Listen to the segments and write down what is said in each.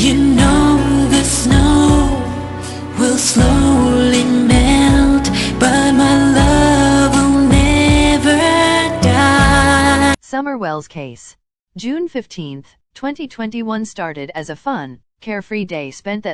You know the snow will slowly melt, but my love will never die. Summer Wells case. June 15, 2021 started as a fun, carefree day spent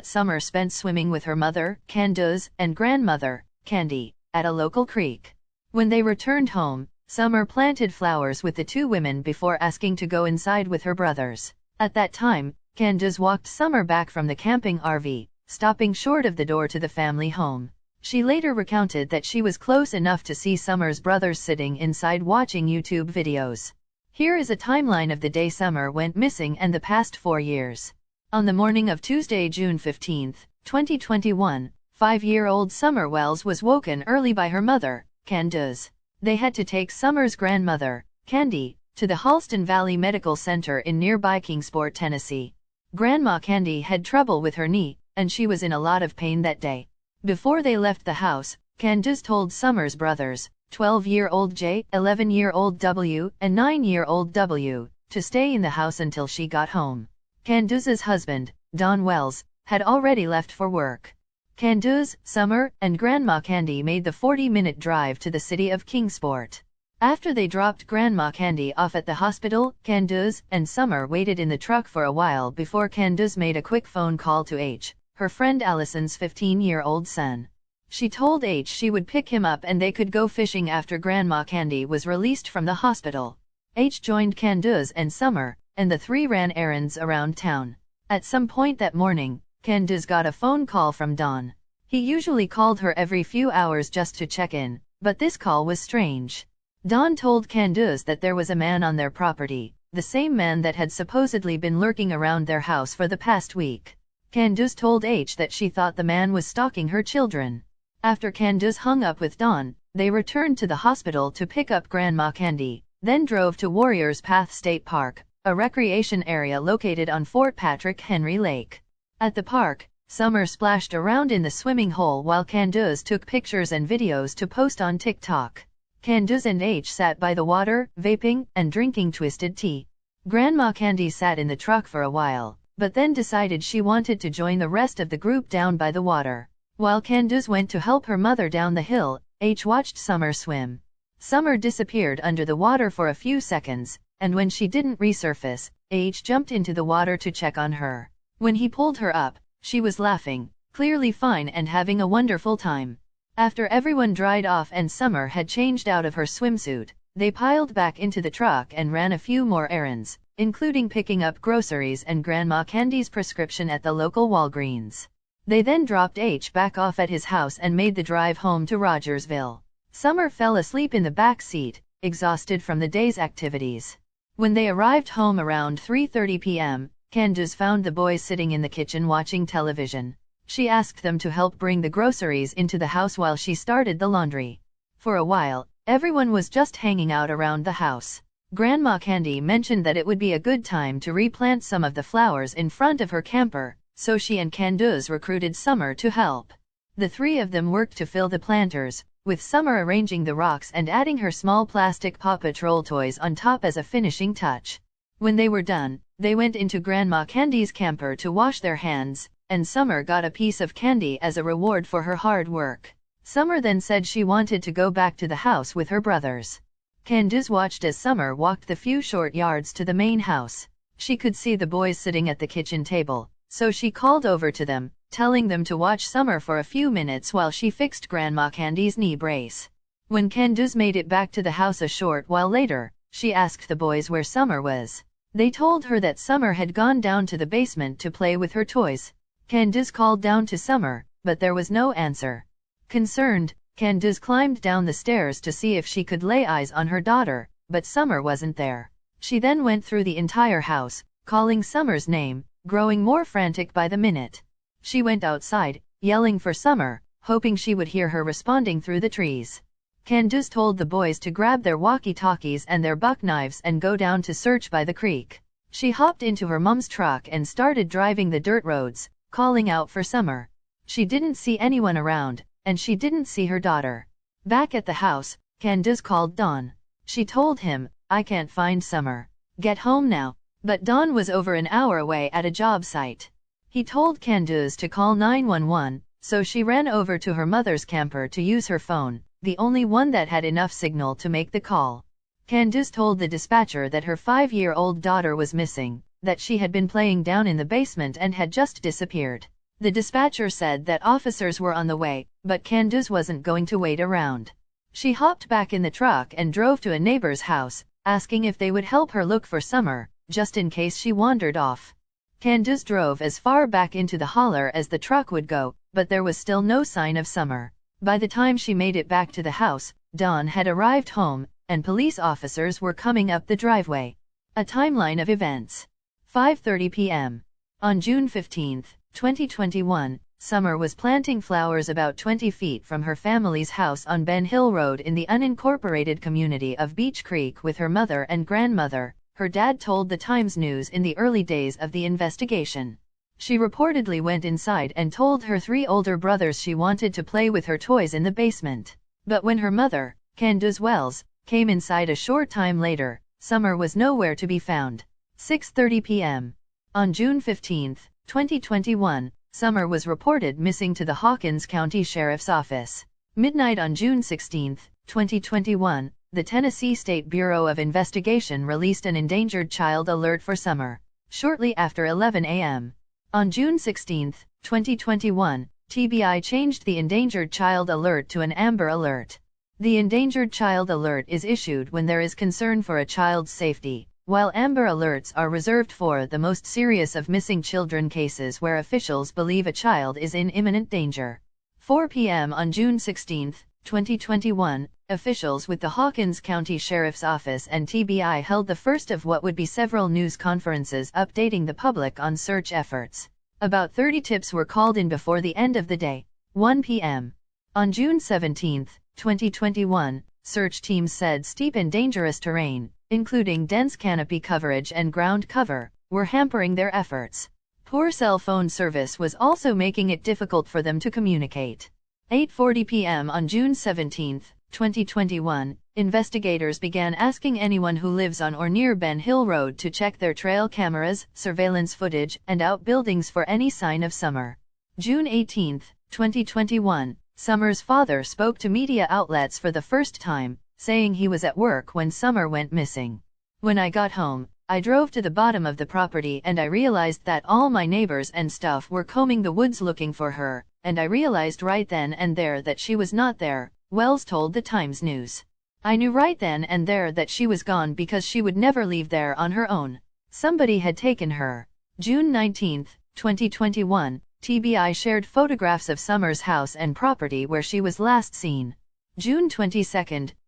swimming with her mother, Candace, and grandmother, Candy, at a local creek. When they returned home, Summer planted flowers with the two women before asking to go inside with her brothers. At that time, Candace walked Summer back from the camping RV, stopping short of the door to the family home. She later recounted that she was close enough to see Summer's brothers sitting inside watching YouTube videos. Here is a timeline of the day Summer went missing and the past 4 years. On the morning of Tuesday, June 15, 2021, 5-year-old Summer Wells was woken early by her mother, Candace. They had to take Summer's grandmother, Candy, to the Halston Valley Medical Center in nearby Kingsport, Tennessee. Grandma Candy had trouble with her knee, and she was in a lot of pain that day. Before they left the house, Candace told Summer's brothers, 12-year-old J, 11-year-old W, and 9-year-old W, to stay in the house until she got home. Candace's husband, Don Wells, had already left for work. Candace, Summer, and Grandma Candy made the 40-minute drive to the city of Kingsport. After they dropped Grandma Candy off at the hospital, Candace and Summer waited in the truck for a while before Candace made a quick phone call to H, her friend Allison's 15-year-old son. She told H she would pick him up and they could go fishing after Grandma Candy was released from the hospital. H joined Candace and Summer, and the three ran errands around town. At some point that morning, Candace got a phone call from Don. He usually called her every few hours just to check in, but this call was strange. Don told Candace that there was a man on their property, the same man that had supposedly been lurking around their house for the past week. Candace told H that she thought the man was stalking her children. After Candace hung up with Don, they returned to the hospital to pick up Grandma Candy, then drove to Warriors Path State Park, a recreation area located on Fort Patrick Henry Lake. At the park, Summer splashed around in the swimming hole while Candace took pictures and videos to post on TikTok. Candace and H sat by the water, vaping and drinking twisted tea. Grandma Candy sat in the truck for a while, but then decided she wanted to join the rest of the group down by the water. While Candace went to help her mother down the hill, H watched Summer swim. Summer disappeared under the water for a few seconds, and when she didn't resurface, H jumped into the water to check on her. When he pulled her up, she was laughing, clearly fine and having a wonderful time. After everyone dried off and Summer had changed out of her swimsuit, they piled back into the truck and ran a few more errands, including picking up groceries and Grandma Candy's prescription at the local Walgreens. They then dropped H back off at his house and made the drive home to Rogersville. Summer fell asleep in the back seat, exhausted from the day's activities. When they arrived home around 3:30 p.m., Candace found the boys sitting in the kitchen watching television. She asked them to help bring the groceries into the house while she started the laundry. For a while, everyone was just hanging out around the house. Grandma Candy mentioned that it would be a good time to replant some of the flowers in front of her camper, so she and Candace recruited Summer to help. The three of them worked to fill the planters, with Summer arranging the rocks and adding her small plastic Paw Patrol toys on top as a finishing touch. When they were done, they went into Grandma Candy's camper to wash their hands, and Summer got a piece of candy as a reward for her hard work. Summer then said she wanted to go back to the house with her brothers. Candace watched as Summer walked the few short yards to the main house. She could see the boys sitting at the kitchen table, so she called over to them, telling them to watch Summer for a few minutes while she fixed Grandma Candy's knee brace. When Candace made it back to the house a short while later, she asked the boys where Summer was. They told her that Summer had gone down to the basement to play with her toys. Candace called down to Summer, but there was no answer. Concerned, Candace climbed down the stairs to see if she could lay eyes on her daughter, but Summer wasn't there. She then went through the entire house, calling Summer's name, growing more frantic by the minute. She went outside, yelling for Summer, hoping she would hear her responding through the trees. Candace told the boys to grab their walkie-talkies and their buck knives and go down to search by the creek. She hopped into her mom's truck and started driving the dirt roads, calling out for Summer. She didn't see anyone around, and she didn't see her daughter. Back at the house, Candace called Don. She told him, "I can't find Summer. Get home now." But Don was over an hour away at a job site. He told Candace to call 911, so she ran over to her mother's camper to use her phone, the only one that had enough signal to make the call. Candace told the dispatcher that her 5-year-old daughter was missing, that she had been playing down in the basement and had just disappeared. The dispatcher said that officers were on the way, but Candace wasn't going to wait around. She hopped back in the truck and drove to a neighbor's house, asking if they would help her look for Summer, just in case she wandered off. Candace drove as far back into the holler as the truck would go, but there was still no sign of Summer. By the time she made it back to the house, Dawn had arrived home, and police officers were coming up the driveway. A timeline of events. 5:30 p.m. On June 15, 2021, Summer was planting flowers about 20 feet from her family's house on Ben Hill Road in the unincorporated community of Beech Creek with her mother and grandmother, her dad told the Times News in the early days of the investigation. She reportedly went inside and told her 3 older brothers she wanted to play with her toys in the basement. But when her mother, Candace Wells, came inside a short time later, Summer was nowhere to be found. 6:30 p.m. On June 15, 2021, Summer was reported missing to the Hawkins County Sheriff's Office. Midnight on June 16, 2021, the Tennessee State Bureau of Investigation released an endangered child alert for Summer. Shortly after 11 a.m. On June 16, 2021, TBI changed the endangered child alert to an Amber Alert. The endangered child alert is issued when there is concern for a child's safety, while Amber Alerts are reserved for the most serious of missing children cases where officials believe a child is in imminent danger. 4 p.m. on June 16, 2021, officials with the Hawkins County Sheriff's Office and TBI held the first of what would be several news conferences updating the public on search efforts. About 30 tips were called in before the end of the day. 1 p.m. On June 17, 2021, search teams said steep and dangerous terrain, including dense canopy coverage and ground cover, were hampering their efforts. Poor cell phone service was also making it difficult for them to communicate. 8:40 p.m. on June 17, 2021, investigators began asking anyone who lives on or near Ben Hill Road to check their trail cameras, surveillance footage, and outbuildings for any sign of Summer. June 18, 2021, Summer's father spoke to media outlets for the first time, saying he was at work when Summer went missing. When I got home, I drove to the bottom of the property and I realized that all my neighbors and stuff were combing the woods looking for her, and I realized right then and there that she was not there, Wells told the Times News. I knew right then and there that she was gone because she would never leave there on her own. Somebody had taken her. June 19, 2021, TBI shared photographs of Summer's house and property where she was last seen. June 22,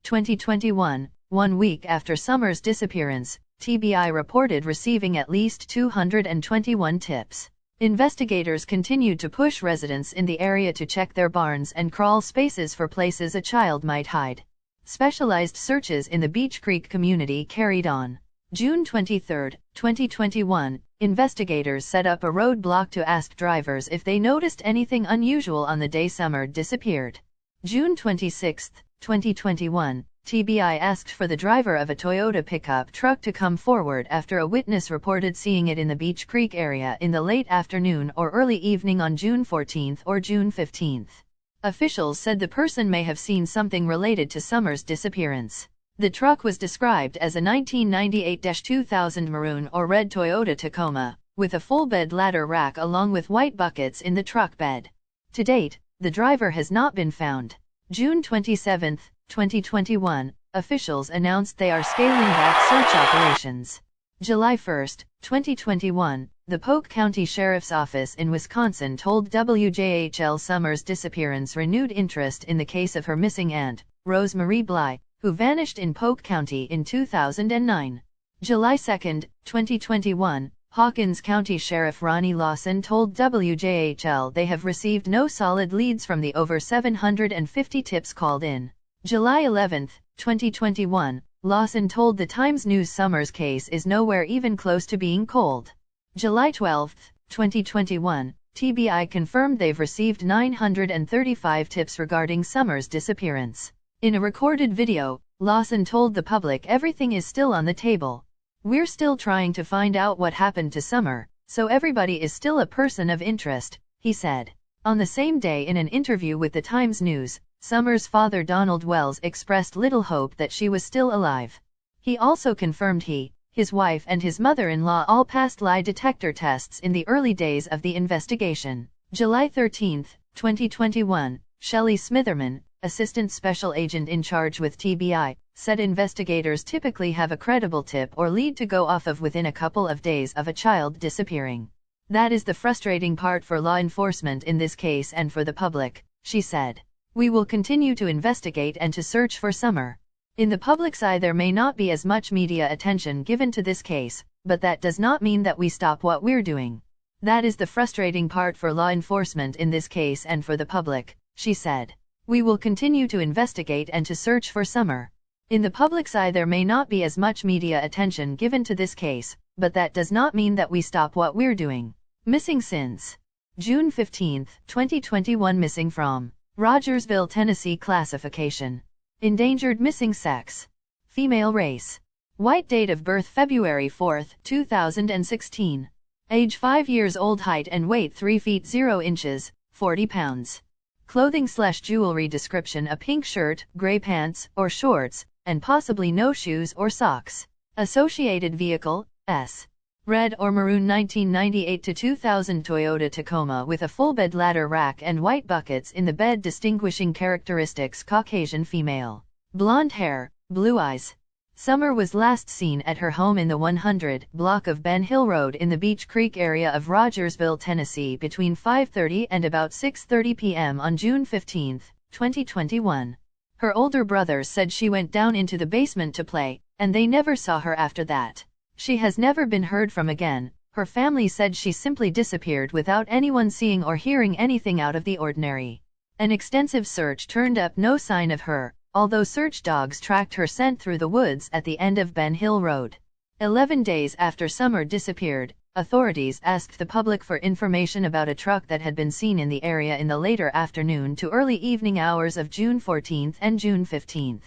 2021, 1 week after Summer's disappearance, TBI reported receiving at least 221 tips. Investigators continued to push residents in the area to check their barns and crawl spaces for places a child might hide. Specialized searches in the Beech Creek community carried on. June 23, 2021, investigators set up a roadblock to ask drivers if they noticed anything unusual on the day Summer disappeared. June 26, 2021, TBI asked for the driver of a Toyota pickup truck to come forward after a witness reported seeing it in the Beech Creek area in the late afternoon or early evening on June 14 or June 15. Officials said the person may have seen something related to Summer's disappearance. The truck was described as a 1998-2000 maroon or red Toyota Tacoma, with a full bed ladder rack along with white buckets in the truck bed. To date, the driver has not been found. June 27, 2021, officials announced they are scaling back search operations. July 1, 2021, the Polk County Sheriff's Office in Wisconsin told WJHL Summer's disappearance renewed interest in the case of her missing aunt, Rose Marie Bly, who vanished in Polk County in 2009. July 2, 2021, Hawkins County Sheriff Ronnie Lawson told WJHL they have received no solid leads from the over 750 tips called in. July 11, 2021, Lawson told the Times News Summer's case is nowhere even close to being cold. July 12, 2021, TBI confirmed they've received 935 tips regarding Summer's disappearance. In a recorded video, Lawson told the public everything is still on the table. We're still trying to find out what happened to Summer, so everybody is still a person of interest, he said. On the same day, in an interview with the Times News, Summer's father Donald Wells expressed little hope that she was still alive. He also confirmed he, his wife and his mother-in-law all passed lie detector tests in the early days of the investigation. July 13, 2021, Shelley Smitherman, Assistant Special Agent in charge with TBI, said investigators typically have a credible tip or lead to go off of within a couple of days of a child disappearing. That is the frustrating part for law enforcement in this case and for the public, she said. We will continue to investigate and to search for Summer. In the public's eye there may not be as much media attention given to this case, but that does not mean that we stop what we're doing. That is the frustrating part for law enforcement in this case and for the public, she said. We will continue to investigate and to search for Summer. In the public's eye there may not be as much media attention given to this case, but that does not mean that we stop what we're doing. Missing since June 15, 2021. Missing from Rogersville, Tennessee. Classification: endangered. Missing sex: female. Race: white. Date of birth: February 4, 2016. Age 5 years old. Height and weight: 3 feet 0 inches, 40 pounds. Clothing/jewelry description: a pink shirt, gray pants or shorts, and possibly no shoes or socks. Associated vehicle: S. Red or maroon 1998 to 2000 Toyota Tacoma with a full bed ladder rack and white buckets in the bed. Distinguishing characteristics: Caucasian female. Blonde hair, blue eyes. Summer was last seen at her home in the 100 block of Ben Hill Road in the Beech Creek area of Rogersville, Tennessee between 5:30 and about 6:30 p.m. on June 15, 2021. Her older brother said she went down into the basement to play, and they never saw her after that. She has never been heard from again. Her family said she simply disappeared without anyone seeing or hearing anything out of the ordinary. An extensive search turned up no sign of her, although search dogs tracked her scent through the woods at the end of Ben Hill Road. 11 days after Summer disappeared, authorities asked the public for information about a truck that had been seen in the area in the later afternoon to early evening hours of June 14 and June 15.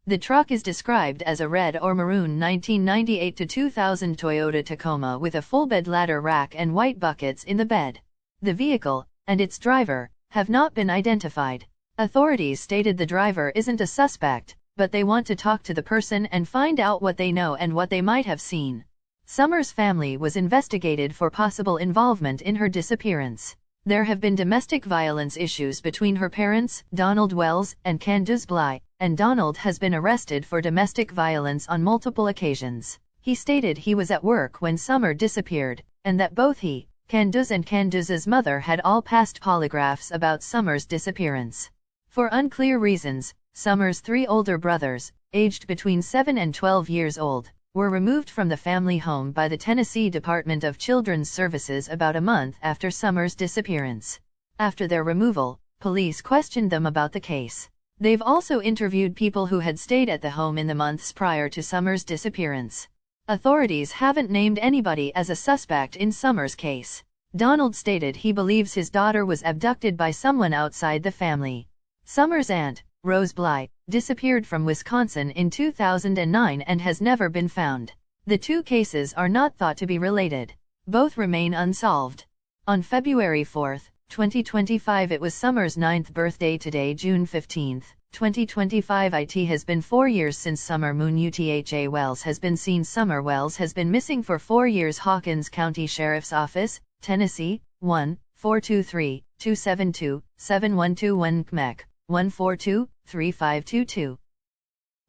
The truck is described as a red or maroon 1998 to 2000 Toyota Tacoma with a full bed ladder rack and white buckets in the bed. The vehicle, and its driver, have not been identified. Authorities stated the driver isn't a suspect, but they want to talk to the person and find out what they know and what they might have seen. Summer's family was investigated for possible involvement in her disappearance. There have been domestic violence issues between her parents, Donald Wells and Candace Bly, and Donald has been arrested for domestic violence on multiple occasions. He stated he was at work when Summer disappeared, and that both he, Candace and Candace's mother had all passed polygraphs about Summer's disappearance. For unclear reasons, Summer's 3 older brothers, aged between 7 and 12 years old, were removed from the family home by the Tennessee Department of Children's Services about a month after Summer's disappearance. After their removal, police questioned them about the case. They've also interviewed people who had stayed at the home in the months prior to Summer's disappearance. Authorities haven't named anybody as a suspect in Summer's case. Donald stated he believes his daughter was abducted by someone outside the family. Summer's aunt, Rose Bly, disappeared from Wisconsin in 2009 and has never been found. The 2 cases are not thought to be related. Both remain unsolved. On February 4, 2025, it was Summer's 9th birthday today, June 15, 2025. It has been 4 years since Summer Moon Utha Wells has been seen. Summer Wells has been missing for 4 years. Hawkins County Sheriff's Office, Tennessee, 1-423-272-7121 CMEC, 142-3522.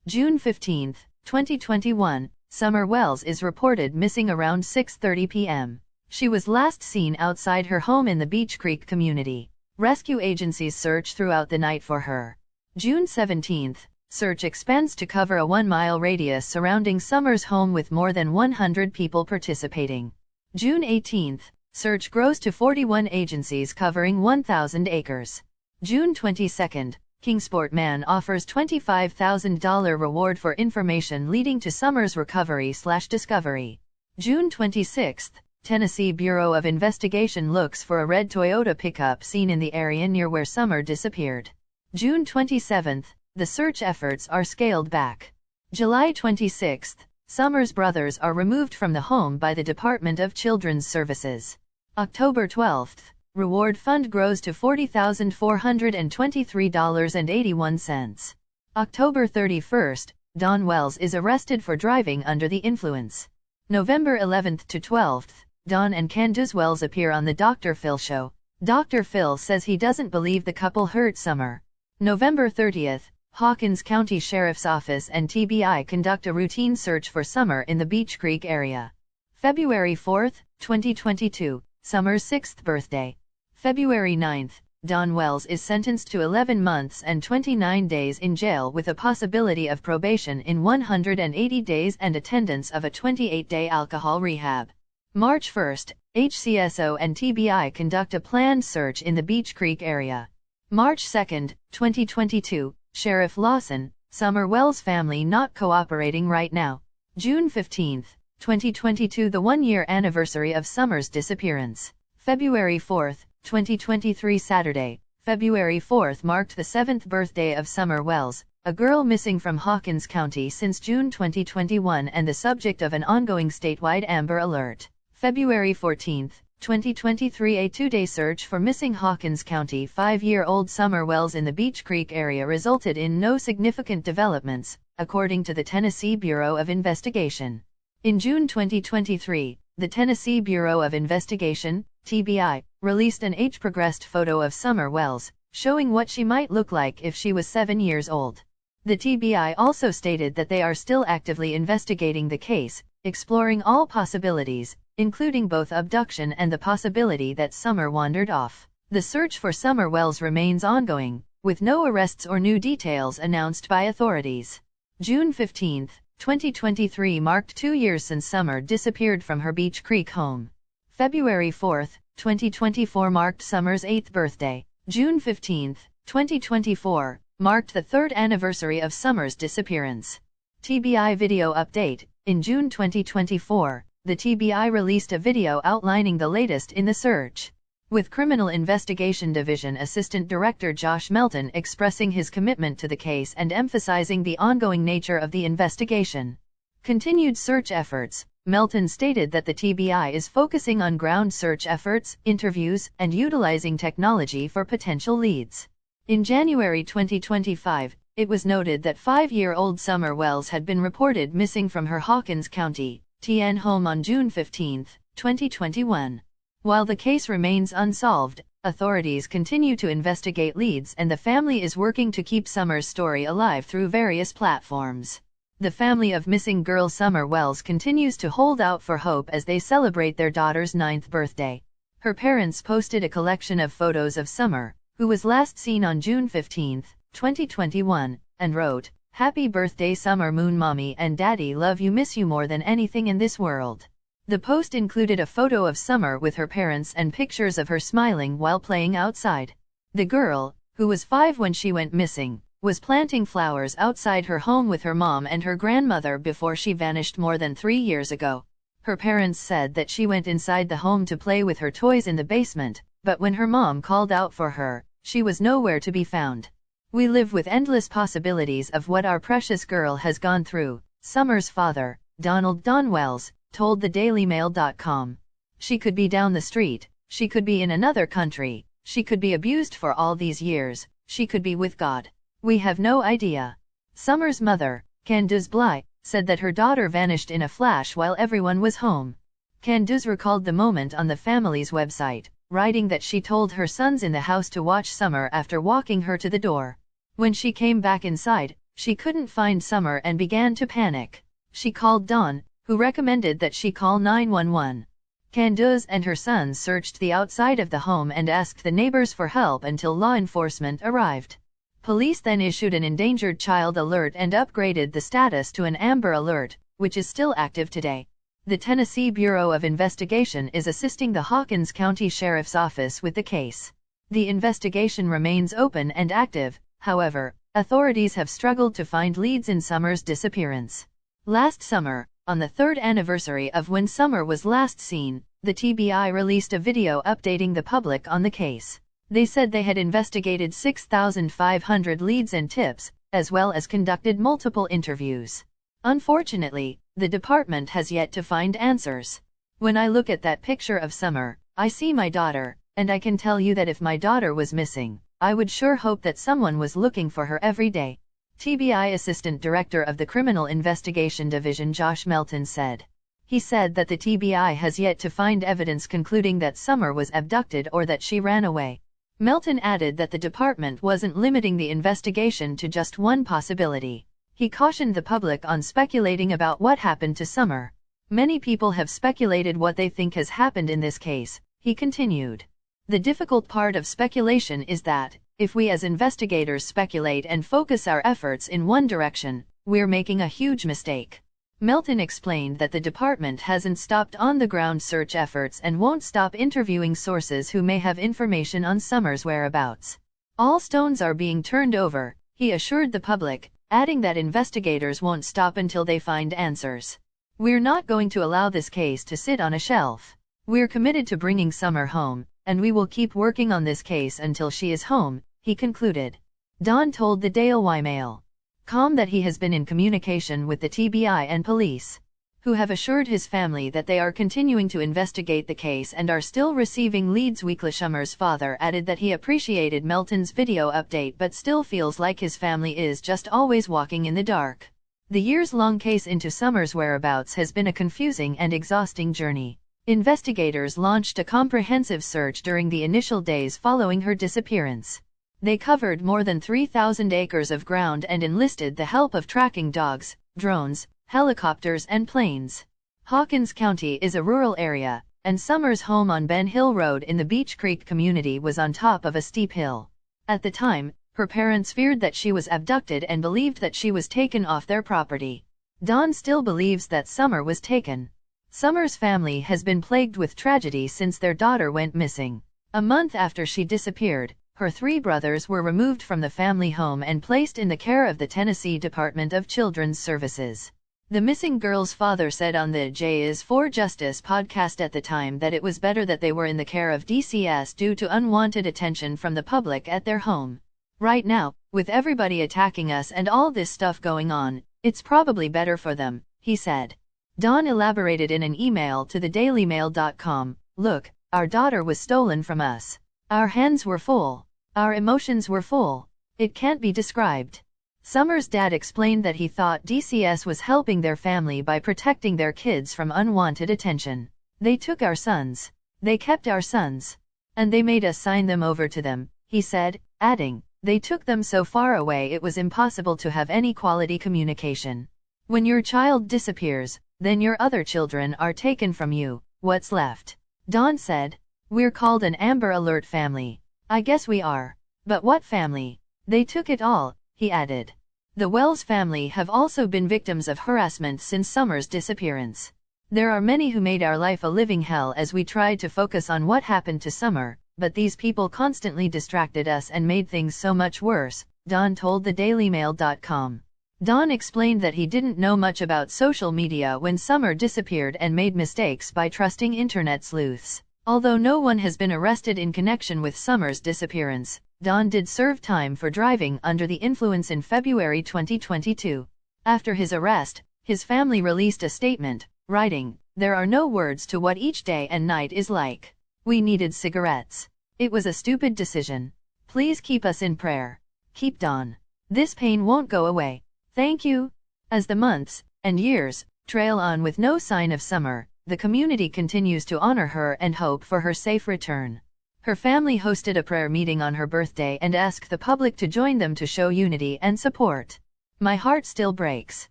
June 15, 2021, Summer Wells is reported missing around 6:30 p.m. She was last seen outside her home in the Beech Creek community. Rescue agencies search throughout the night for her. June 17, search expands to cover a 1-mile radius surrounding Summer's home with more than 100 people participating. June 18, search grows to 41 agencies covering 1,000 acres. June 22, Kingsport man offers $25,000 reward for information leading to Summer's recovery/discovery. June 26, Tennessee Bureau of Investigation looks for a red Toyota pickup seen in the area near where Summer disappeared. June 27, the search efforts are scaled back. July 26, Summer's brothers are removed from the home by the Department of Children's Services. October 12. Reward fund grows to $40,423.81. October 31. Dawn Wells is arrested for driving under the influence. November 11 to 12. Dawn and Candace Wells appear on the Dr. Phil show. Dr. Phil says he doesn't believe the couple hurt Summer. November 30. Hawkins County Sheriff's Office and TBI conduct a routine search for Summer in the Beech Creek area. February 4, 2022, Summer's 6th birthday. February 9, Dawn Wells is sentenced to 11 months and 29 days in jail with a possibility of probation in 180 days and attendance of a 28-day alcohol rehab. March 1, HCSO and TBI conduct a planned search in the Beech Creek area. March 2, 2022, Sheriff Lawson, Summer Wells' family not cooperating right now. June 15, 2022, the one-year anniversary of Summer's disappearance. February 4, 2023, Saturday, February 4 marked the 7th birthday of Summer Wells, a girl missing from Hawkins County since June 2021 and the subject of an ongoing statewide Amber Alert. February 14, 2023, a two-day search for missing Hawkins County 5-year-old Summer Wells in the Beech Creek area resulted in no significant developments, according to the Tennessee Bureau of Investigation. In June 2023, the Tennessee Bureau of Investigation, TBI, released an age-progressed photo of Summer Wells, showing what she might look like if she was 7 years old. The TBI also stated that they are still actively investigating the case, exploring all possibilities, including both abduction and the possibility that Summer wandered off. The search for Summer Wells remains ongoing, with no arrests or new details announced by authorities. June 15, 2023 marked 2 years since Summer disappeared from her Beech Creek home. February 4, 2024 marked Summer's 8th birthday. June 15, 2024, marked the 3rd anniversary of Summer's disappearance. TBI video update. In June 2024, the TBI released a video outlining the latest in the search, with Criminal Investigation Division Assistant Director Josh Melton expressing his commitment to the case and emphasizing the ongoing nature of the investigation. Continued search efforts. Melton stated that the TBI is focusing on ground search efforts, interviews, and utilizing technology for potential leads. In January 2025, it was noted that 5-year-old Summer Wells had been reported missing from her Hawkins County, TN home on June 15, 2021. While the case remains unsolved, authorities continue to investigate leads and the family is working to keep Summer's story alive through various platforms. The family of missing girl Summer Wells continues to hold out for hope as they celebrate their daughter's 9th birthday. Her parents posted a collection of photos of Summer, who was last seen on June 15, 2021, and wrote, "Happy birthday Summer Moon Mommy and Daddy love you, miss you more than anything in this world." The post included a photo of Summer with her parents and pictures of her smiling while playing outside. The girl, who was 5 when she went missing, was planting flowers outside her home with her mom and her grandmother before she vanished more than 3 years ago. Her parents said that she went inside the home to play with her toys in the basement, but when her mom called out for her, she was nowhere to be found. "We live with endless possibilities of what our precious girl has gone through," Summer's father, Donald Don Wells, told thedailymail.com. "She could be down the street, she could be in another country, she could be abused for all these years, she could be with God. We have no idea." Summer's mother, Candace Bly, said that her daughter vanished in a flash while everyone was home. Candace recalled the moment on the family's website, writing that she told her sons in the house to watch Summer after walking her to the door. When she came back inside, she couldn't find Summer and began to panic. She called Dawn, who recommended that she call 911. Candace and her sons searched the outside of the home and asked the neighbors for help until law enforcement arrived. Police then issued an endangered child alert and upgraded the status to an Amber Alert, which is still active today. The Tennessee Bureau of Investigation is assisting the Hawkins County Sheriff's Office with the case. The investigation remains open and active, however, authorities have struggled to find leads in Summer's disappearance. Last summer, on the 3rd anniversary of when Summer was last seen, the TBI released a video updating the public on the case. They said they had investigated 6,500 leads and tips, as well as conducted multiple interviews. Unfortunately, the department has yet to find answers. When I look at that picture of Summer, I see my daughter, and I can tell you that if my daughter was missing, I would sure hope that someone was looking for her every day. TBI Assistant Director of the Criminal Investigation Division Josh Melton said. He said that the TBI has yet to find evidence concluding that Summer was abducted or that she ran away. Melton added that the department wasn't limiting the investigation to just one possibility. He cautioned the public on speculating about what happened to Summer. Many people have speculated what they think has happened in this case, he continued. The difficult part of speculation is that, if we as investigators speculate and focus our efforts in one direction, we're making a huge mistake. Melton explained that the department hasn't stopped on-the-ground search efforts and won't stop interviewing sources who may have information on Summer's whereabouts. All stones are being turned over, he assured the public, adding that investigators won't stop until they find answers. We're not going to allow this case to sit on a shelf. We're committed to bringing Summer home, and we will keep working on this case until she is home, he concluded. Don told the Daily Mail.com that he has been in communication with the TBI and police, who have assured his family that they are continuing to investigate the case and are still receiving leads. Summer's father added that he appreciated Melton's video update but still feels like his family is just always walking in the dark. The years-long case into Summer's whereabouts has been a confusing and exhausting journey. Investigators launched a comprehensive search during the initial days following her disappearance. They covered more than 3,000 acres of ground and enlisted the help of tracking dogs, drones, helicopters and planes. Hawkins County is a rural area, and Summer's home on Ben Hill Road in the Beech Creek community was on top of a steep hill. At the time, her parents feared that she was abducted and believed that she was taken off their property. Don still believes that Summer was taken. Summer's family has been plagued with tragedy since their daughter went missing. A month after she disappeared, her 3 brothers were removed from the family home and placed in the care of the Tennessee Department of Children's Services. The missing girl's father said on the J is for Justice podcast at the time that it was better that they were in the care of DCS due to unwanted attention from the public at their home. Right now, with everybody attacking us and all this stuff going on, it's probably better for them, he said. Don elaborated in an email to the dailymail.com, "Look, our daughter was stolen from us. Our hands were full. Our emotions were full. It can't be described." Summer's dad explained that he thought DCS was helping their family by protecting their kids from unwanted attention. "They took our sons. They kept our sons. And they made us sign them over to them," he said, adding, "They took them so far away it was impossible to have any quality communication. When your child disappears, then your other children are taken from you. What's left?" Don said. "We're called an Amber Alert family. I guess we are. But what family? They took it all," he added. The Wells family have also been victims of harassment since Summer's disappearance. "There are many who made our life a living hell as we tried to focus on what happened to Summer, but these people constantly distracted us and made things so much worse," Don told the dailymail.com. Don explained that he didn't know much about social media when Summer disappeared and made mistakes by trusting internet sleuths. Although no one has been arrested in connection with Summer's disappearance, Don did serve time for driving under the influence in February 2022. After his arrest, his family released a statement, writing, "There are no words to what each day and night is like. We needed cigarettes. It was a stupid decision. Please keep us in prayer. Keep Don. This pain won't go away. Thank you." As the months and years trail on with no sign of Summer, the community continues to honor her and hope for her safe return. Her family hosted a prayer meeting on her birthday and asked the public to join them to show unity and support. "My heart still breaks.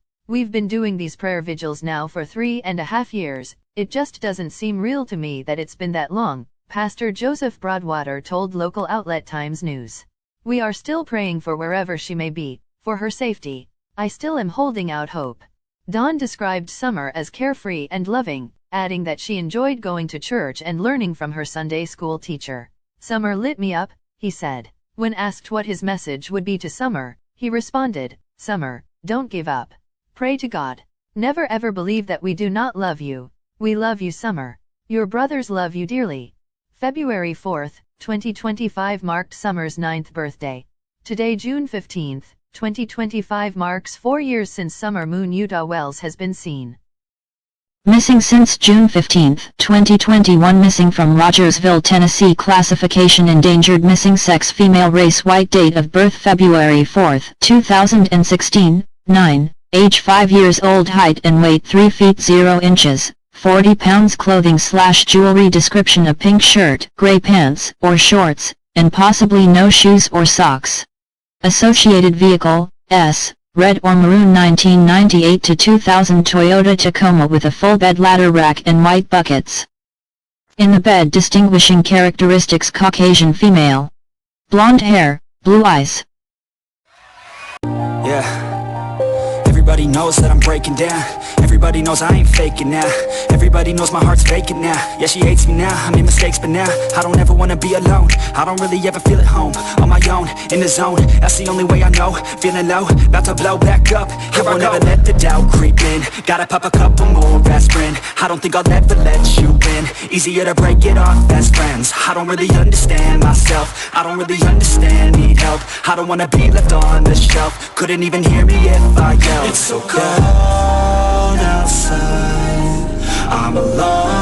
We've been doing these prayer vigils now for 3.5 years. It just doesn't seem real to me that it's been that long," Pastor Joseph Broadwater told local outlet Times News. "We are still praying for wherever she may be, for her safety. I still am holding out hope." Don described Summer as carefree and loving, adding that she enjoyed going to church and learning from her Sunday school teacher. "Summer lit me up," he said. When asked what his message would be to Summer, he responded, "Summer, don't give up. Pray to God. Never ever believe that we do not love you. We love you, Summer. Your brothers love you dearly." February 4, 2025 marked Summer's 9th birthday. Today, June 15, 2025 marks 4 years since summer moon Utah Wells has been seen. Missing since June 15, 2021. Missing from Rogersville, Tennessee. Classification endangered. Missing sex female. Race white. Date of birth February 4, 2016. 9. Age 5 years old. Height and weight 3 feet 0 inches. 40 pounds. Clothing/jewelry. Description: a pink shirt, gray pants or shorts, and possibly no shoes or socks. Associated vehicle, S, red or maroon. 1998 to 2000 Toyota Tacoma with a full bed, ladder rack and white buckets. In the bed. Distinguishing characteristics: Caucasian female. Blonde hair, blue eyes. Yeah. Everybody knows that I'm breaking down. Everybody knows I ain't faking now. Everybody knows my heart's vacant now. Yeah, she hates me now, I made mistakes, but now I don't ever wanna be alone. I don't really ever feel at home. On my own, in the zone, that's the only way I know. Feeling low, about to blow back up. I won't ever let the doubt creep in. Gotta pop a couple more aspirin. I don't think I'll ever let you in. Easier to break it off best friends. I don't really understand myself. I don't really understand, need help. I don't wanna be left on the shelf. Couldn't even hear me if I yelled. It's so cold outside, I'm alone